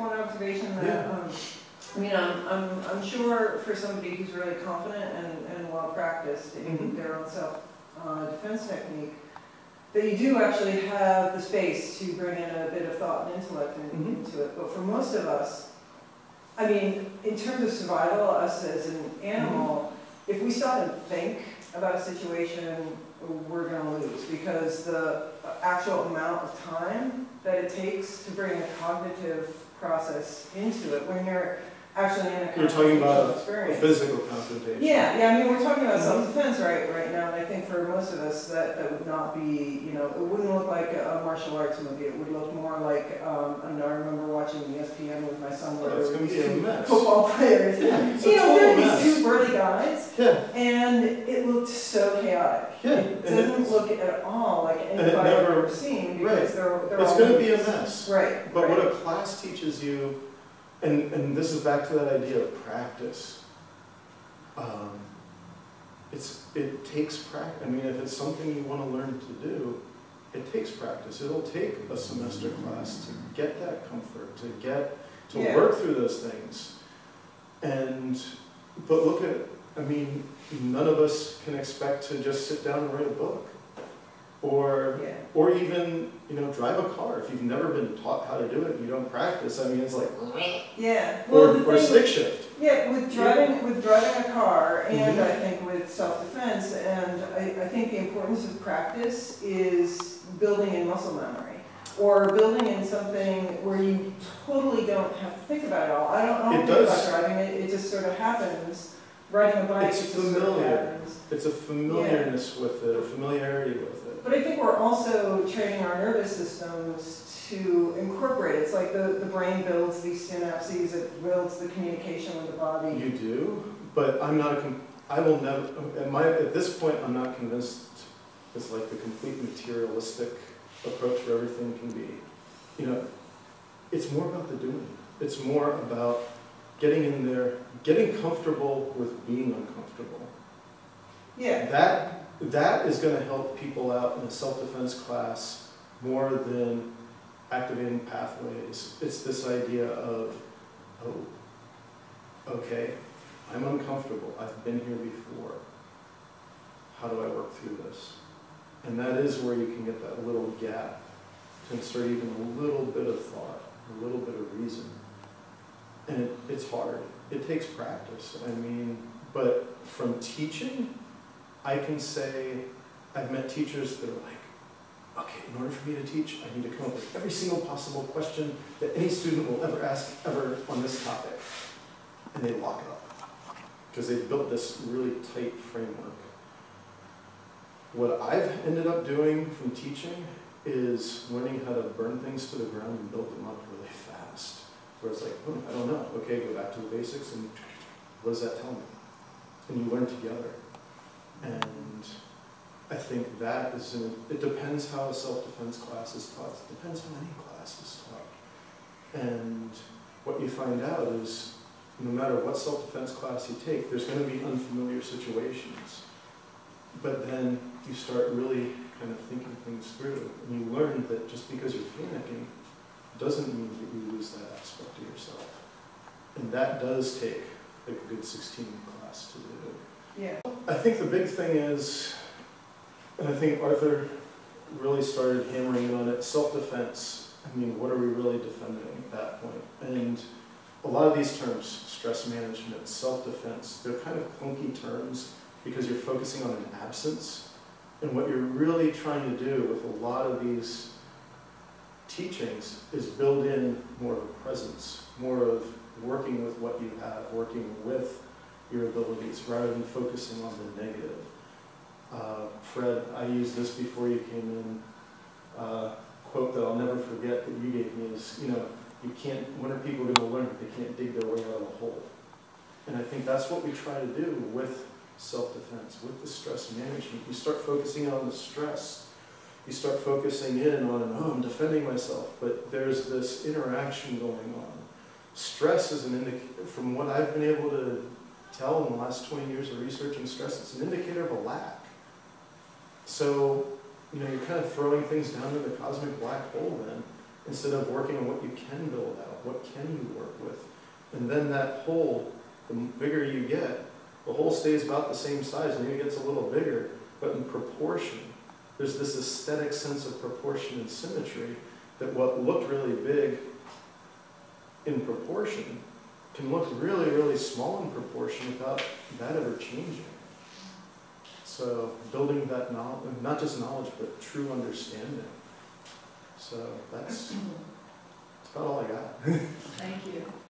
one observation that, Yeah. I mean, I'm sure for somebody who's really confident and well practiced in their own self-defense technique, that you do actually have the space to bring in a bit of thought and intellect into it. But for most of us, I mean, in terms of survival, us as an animal, if we stop and think about a situation, we're going to lose, because the actual amount of time that it takes to bring a cognitive process into it when you're actually in a You're talking about experience. a physical confrontation. Yeah, I mean, we're talking about self-defense right now, and I think for most of us that would not be, you know, it wouldn't look like a martial arts movie. It would look more like, I don't know, I remember watching ESPN with my son where it's there going were to be a these mess. football players. Yeah, it's You a know, total there are mess. these two burly guys, Yeah. and it looked so chaotic. Yeah. It doesn't look at all like it any fight I've never- ever seen, because they're It's all going to be a movies. mess. Right. But right. what a class teaches you, and this is back to that idea of practice. It takes practice. I mean, if it's something you want to learn to do, it takes practice. It'll take a semester class to get that comfort, to work through those things. But look at, I mean, none of us can expect to just sit down and write a book. Or even, you know, drive a car. If you've never been taught how to do it and you don't practice, I mean, it's like, or stick shift. Yeah, with driving a car, and I think with self-defense, and I think the importance of practice is building in muscle memory, or building in something where you totally don't have to think about it all. I don't think about driving, it just sort of happens. Riding a bike, It's familiar. It's a familiarness with it, a familiarity with it. But I think we're also training our nervous systems to incorporate it. It's like the brain builds these synapses, it builds the communication with the body. You do, but I'm not I will never, at this point, I'm not convinced it's like the complete materialistic approach where everything can be. You know, it's more about the doing. It's more about getting in there, getting comfortable with being uncomfortable. Yeah. That is going to help people out in a self-defense class more than activating pathways. It's this idea of, oh, okay, I'm uncomfortable. I've been here before. How do I work through this? And that is where you can get that little gap to insert even a little bit of thought, a little bit of reason. And it's hard. It takes practice. I mean, but from teaching, I can say I've met teachers that are like, okay, in order for me to teach, I need to come up with every single possible question that any student will ever ask ever on this topic. And they lock it up because they've built this really tight framework. What I've ended up doing from teaching is learning how to burn things to the ground and build them up really fast. Where it's like, oh, I don't know. Okay, go back to the basics and what does that tell me? And you learn together. And I think that is, it depends how a self-defense class is taught. It depends how any class is taught. And what you find out is, no matter what self-defense class you take, there's going to be unfamiliar situations. But then you start really kind of thinking things through, and you learn that just because you're panicking doesn't mean that you lose that aspect of yourself. And that does take like a good 16-week class to do. Yeah. I think the big thing is, and I think Arthur really started hammering in on it, self-defense. I mean, what are we really defending at that point? And a lot of these terms, stress management, self-defense, they're kind of clunky terms because you're focusing on an absence. And what you're really trying to do with a lot of these teachings is build in more of a presence, more of working with what you have, working with your abilities, rather than focusing on the negative. Fred, I used this before you came in, quote that I'll never forget that you gave me is, you know, you can't, when are people going to learn if they can't dig their way out of a hole? And I think that's what we try to do with self-defense, with the stress management. You start focusing on the stress. You start focusing in on, oh, I'm defending myself, but there's this interaction going on. Stress is an indicator, from what I've been able to tell in the last 20 years of researching stress, it's an indicator of a lack. So, you know, you're kind of throwing things down in the cosmic black hole then, instead of working on what you can build out. what can you work with? And then that hole, the bigger you get, the hole stays about the same size, maybe it gets a little bigger, but in proportion. There's this aesthetic sense of proportion and symmetry that what looked really big in proportion can look really, really small in proportion without that ever changing. So building that knowledge, not just knowledge, but true understanding. So that's about all I got. Thank you.